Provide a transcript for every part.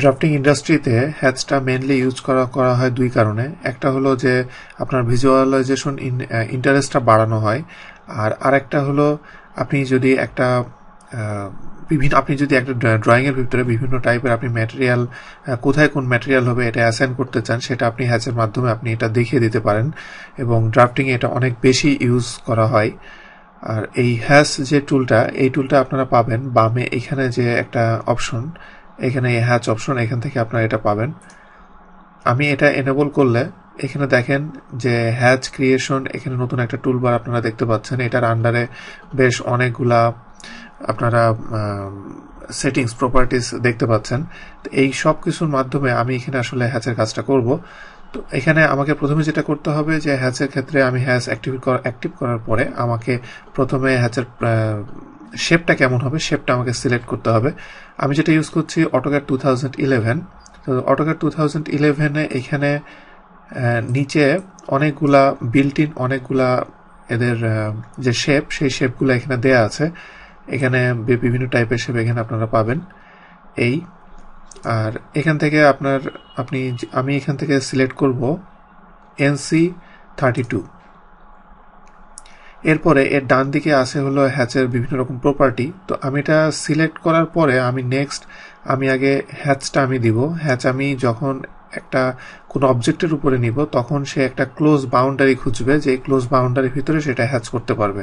Drafting ইন্ডাস্ট্রিতে হ্যাচটা mainly use করা হয় দুই কারণে। একটা হলো যে আপনার ভিজুয়ালাইজেশন ইন্টারেস্টটা বাড়ানো হয়, আর আরেকটা হলো আপনি যদি একটা ড্রয়িংয়ের ভিতরে বিভিন্ন টাইপের আপনি ম্যাটেরিয়াল, কোথায় কোন ম্যাটেরিয়াল হবে এটা অ্যাসাইন করতে চান, সেটা আপনি হ্যাচের মাধ্যমে আপনি এটা দেখিয়ে দিতে পারেন, এবং ড্রাফটিংয়ে এটা অনেক বেশি ইউজ করা হয়। আর এই হ্যাচ যে টুলটা, এই টুলটা আপনারা পাবেন বামে এখানে যে একটা অপশন, এখানে এই হ্যাচ অপশন, এখান থেকে আপনারা এটা পাবেন। আমি এটা এনেবল করলে এখানে দেখেন যে হ্যাচ ক্রিয়েশন, এখানে নতুন একটা টুলবার আপনারা দেখতে পাচ্ছেন। এটার আন্ডারে বেশ অনেকগুলা আপনারা সেটিংস, প্রপার্টিস দেখতে পাচ্ছেন। তো এই সব কিছুর মাধ্যমে আমি এখানে আসলে হ্যাচের কাজটা করব। তো এখানে আমাকে প্রথমে যেটা করতে হবে যে হ্যাচের ক্ষেত্রে আমি হ্যাচ অ্যাক্টিভ করার পরে আমাকে প্রথমে হ্যাচের শেপটা কেমন হবে সেপটা আমাকে সিলেক্ট করতে হবে। আমি যেটা ইউজ করছি অটোক্যাড 2011। তো অটোক্যাড 2011-এ এখানে নিচে অনেকগুলা বিল্ট ইন অনেকগুলা এদের যে শেপ, সেই শেপগুলো এখানে দেয়া আছে। এখানে বিভিন্ন টাইপের শেপ এখানে আপনারা পাবেন। আর এখান থেকে আমি এখান থেকে সিলেক্ট করব NC32। এরপরে এর ডান দিকে আছে হলো হ্যাচের বিভিন্ন রকম প্রপার্টি। তো আমি এটা সিলেক্ট করার পরে আমি আগে হ্যাচটা আমি দিব। হ্যাচ আমি যখন একটা কোনো অবজেক্টের উপরে নিব তখন সে একটা ক্লোজ বাউন্ডারি খুঁজবে, যে ক্লোজ বাউন্ডারির ভিতরে সেটা হ্যাচ করতে পারবে।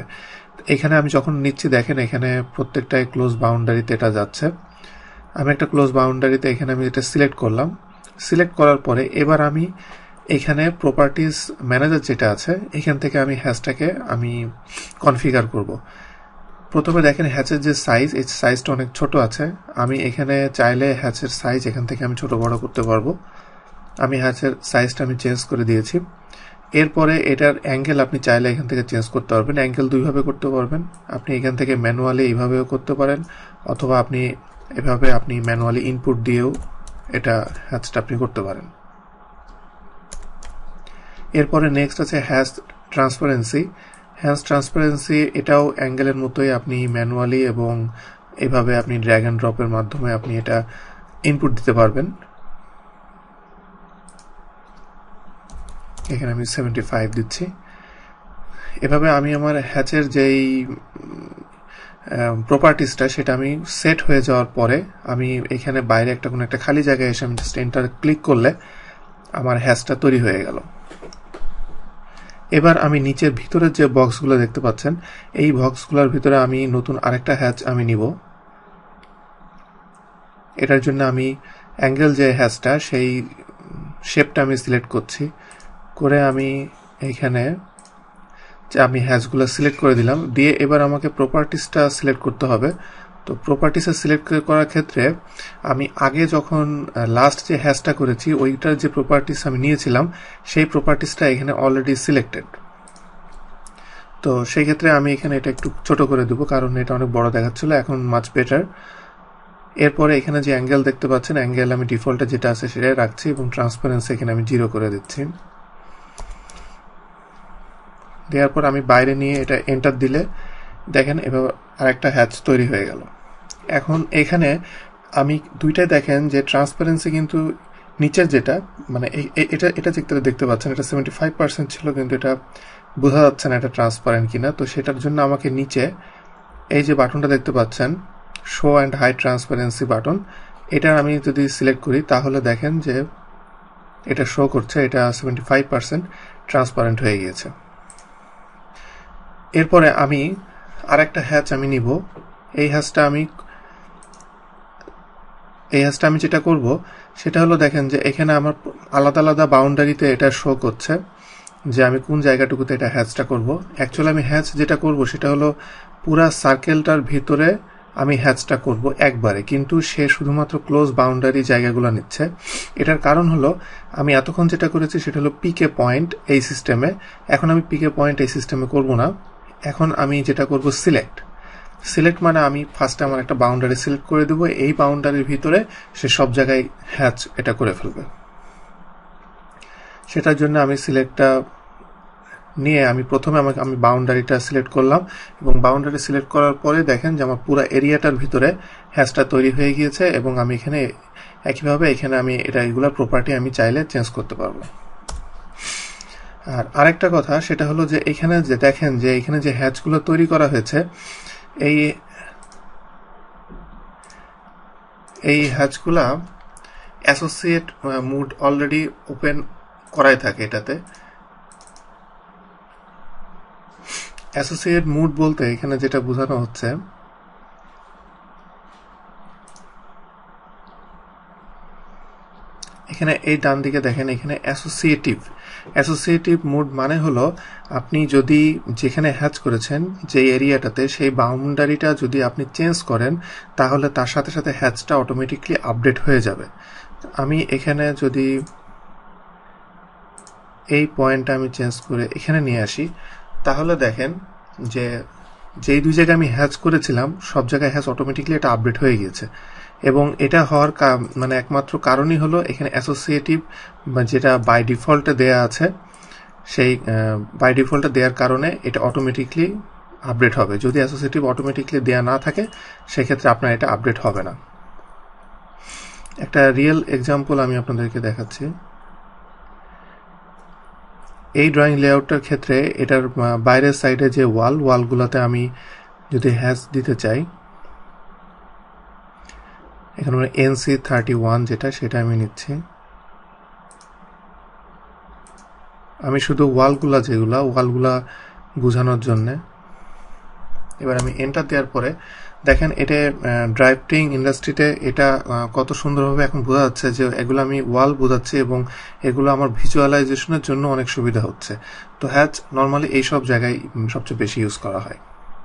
এখানে আমি যখন নিচ্ছি দেখেন এখানে প্রত্যেকটাই ক্লোজ বাউন্ডারিতে এটা যাচ্ছে। আমি একটা ক্লোজ বাউন্ডারিতে এখানে আমি এটা সিলেক্ট করলাম। সিলেক্ট করার পরে এবার আমি এখানে প্রপার্টিজ ম্যানেজার যেটা আছে, এখান থেকে আমি হ্যাচটাকে আমি কনফিগার করব। প্রথমে দেখেন হ্যাচের যে সাইজ, এই সাইজটা অনেক ছোট আছে। আমি এখানে চাইলে হ্যাচের সাইজ এখান থেকে আমি ছোট বড় করতে পারবো। আমি হ্যাচের সাইজটা আমি চেঞ্জ করে দিয়েছি। এরপরে এটার অ্যাঙ্গেল আপনি চাইলে এখান থেকে চেঞ্জ করতে পারবেন। অ্যাঙ্গেল দুইভাবে করতে পারবেন। আপনি এখান থেকে ম্যানুয়ালি এইভাবেও করতে পারেন, অথবা আপনি ম্যানুয়ালি ইনপুট দিয়েও এটা হ্যাচটা আপনি করতে পারেন। এরপরে নেক্সট আছে হ্যাচ ট্রান্সপারেন্সি। হ্যাচ ট্রান্সপারেন্সি এটাও অ্যাঙ্গেলের মতোই, আপনি ম্যানুয়ালি এবং এভাবে আপনি ড্র্যাগ অ্যান্ড ড্রপের মাধ্যমে আপনি এটা ইনপুট দিতে পারবেন। এখানে আমি 75 দিচ্ছি। এভাবে আমি আমার হ্যাচের যেই প্রপার্টিসটা সেটা আমি সেট হয়ে যাওয়ার পরে আমি এখানে বাইরে কোনো একটা খালি জায়গায় এসে আমি জাস্ট এন্টার ক্লিক করলে আমার হ্যাচটা তৈরি হয়ে গেল। এবার আমি নিচের ভিতরের যে বক্সগুলো দেখতে পাচ্ছেন, এই বক্সগুলোর ভিতরে আমি নতুন আরেকটা হ্যাচ আমি নিব। এটার জন্য আমি অ্যাঙ্গেল যে হ্যাচটা, সেই শেপটা আমি সিলেক্ট করছি। করে আমি এইখানে আমি হ্যাচগুলো সিলেক্ট করে দিলাম। দিয়ে এবার আমাকে প্রপার্টিসটা সিলেক্ট করতে হবে। তো প্রপার্টিসে সিলেক্ট করার ক্ষেত্রে আমি আগে যখন লাস্ট যে হ্যাচটা করেছি ওইটার যে প্রপার্টিস আমি নিয়েছিলাম, সেই প্রপার্টিসটা এখানে অলরেডি সিলেক্টেড। তো সেই ক্ষেত্রে আমি এখানে এটা একটু ছোট করে দেবো, কারণ এটা অনেক বড় দেখাচ্ছিল। এখন মাচ বেটার। এরপরে এখানে যে অ্যাঙ্গেল দেখতে পাচ্ছেন, অ্যাঙ্গেল আমি ডিফল্টে যেটা আছে সেটাই রাখছি, এবং ট্রান্সপারেন্সি এখানে আমি 0 করে দিচ্ছি। দেওয়ার পর আমি বাইরে নিয়ে এটা এন্টার দিলে দেখেন এভাবে আরেকটা হ্যাচ তৈরি হয়ে গেল। এখন এখানে আমি দুইটাই দেখেন যে ট্রান্সপারেন্সি কিন্তু নিচের যেটা এটা দেখতে পাচ্ছেন, এটা 75% ছিল, কিন্তু এটা বোঝা যাচ্ছে না এটা ট্রান্সপারেন্ট কিনা। তো সেটার জন্য আমাকে নিচে এই যে বাটনটা দেখতে পাচ্ছেন, show and hide transparency button, এটা আমি যদি সিলেক্ট করি তাহলে দেখেন যে এটা শো করছে এটা 75% ট্রান্সপারেন্ট হয়ে গিয়েছে। এরপরে আমি আরেকটা হ্যাচ আমি নিব। এই হ্যাচটা আমি যেটা করব সেটা হলো, দেখেন যে এখানে আমার আলাদা আলাদা বাউন্ডারিতে এটা শো করছে যে আমি কোন জায়গাটুকুতে এটা হ্যাচটা করব। অ্যাকচুয়ালি আমি হ্যাচ যেটা করব সেটা হলো পুরা সার্কেলটার ভিতরে আমি হ্যাচটা করব একবারে, কিন্তু সে শুধুমাত্র ক্লোজ বাউন্ডারি জায়গাগুলো নিচ্ছে। এটার কারণ হলো আমি এতক্ষণ যেটা করেছি সেটা হলো পিকে পয়েন্ট এই সিস্টেমে। এখন আমি পিকে পয়েন্ট এই সিস্টেমে করব না। এখন আমি যেটা করব সিলেক্ট মানে আমি ফার্স্টে আমার একটা বাউন্ডারি সিলেক্ট করে দেবো। এই বাউন্ডারির ভিতরে সে সব জায়গায় হ্যাচ এটা করে ফেলবে। সেটার জন্য আমি সিলেক্টটা নিয়ে আমি প্রথমে আমি বাউন্ডারিটা সিলেক্ট করলাম, এবং বাউন্ডারি সিলেক্ট করার পরে দেখেন যে আমার পুরো এরিয়াটার ভিতরে হ্যাশটা তৈরি হয়ে গিয়েছে, এবং আমি এখানে একইভাবে এখানে আমি এগুলার প্রপার্টি আমি চাইলে চেঞ্জ করতে পারবো। আর আরেকটা কথা সেটা হলো যে এখানে যে দেখেন যে এখানে যে হ্যাচগুলো তৈরি করা হয়েছে, এই হ্যাচগুলা অ্যাসোসিয়েট মুড অলরেডি ওপেন করাই থাকে। এটাতে অ্যাসোসিয়েট মুড বলতে এখানে যেটা বোঝানো হচ্ছে, এখানে এই ডান দিকে দেখেন এখানে অ্যাসোসিয়েটিভ মুড মানে হলো আপনি যদি যেখানে হ্যাচ করেছেন যে এরিয়াটাতে সেই বাউন্ডারিটা যদি আপনি চেঞ্জ করেন তাহলে তার সাথে সাথে হ্যাচটা অটোমেটিকলি আপডেট হয়ে যাবে। আমি এখানে যদি এই পয়েন্টটা আমি চেঞ্জ করে এখানে নিয়ে আসি, তাহলে দেখেন যে যেই দুই জায়গায় আমি হ্যাচ করেছিলাম সব জায়গায় হ্যাচ অটোমেটিকলি এটা আপডেট হয়ে গিয়েছে। এবং এটা হওয়ার মানে একমাত্র কারণই হলো এখানে অ্যাসোসিয়েটিভ যেটা বাই ডিফল্টে দেয়া আছে, সেই বাই ডিফল্টে দেওয়ার কারণে এটা অটোমেটিকলি আপডেট হবে। যদি অ্যাসোসিয়েটিভ অটোমেটিকলি দেয়া না থাকে সেক্ষেত্রে আপনার এটা আপডেট হবে না। একটা রিয়েল এক্সাম্পল আমি আপনাদেরকে দেখাচ্ছি। এই ড্রয়িং লেআউটটার ক্ষেত্রে এটার বাইরের সাইডে যে ওয়ালগুলোতে আমি যদি হ্যাচ দিতে চাই, এখানে NC31 যেটা সেটা আমি নিচ্ছি। আমি শুধু ওয়ালগুলা বোঝানোর জন্য এবার আমি এন্টার দেওয়ার পরে দেখেন এটা ড্রাফটিং ইন্ডাস্ট্রিতে এটা কত সুন্দরভাবে এখন বোঝা যাচ্ছে যে এগুলো আমি ওয়াল বোঝাচ্ছি, এবং এগুলো আমার ভিজুয়ালাইজেশনের জন্য অনেক সুবিধা হচ্ছে। তো হ্যাচ নর্মালি এইসব জায়গায় সবচেয়ে বেশি ইউজ করা হয়।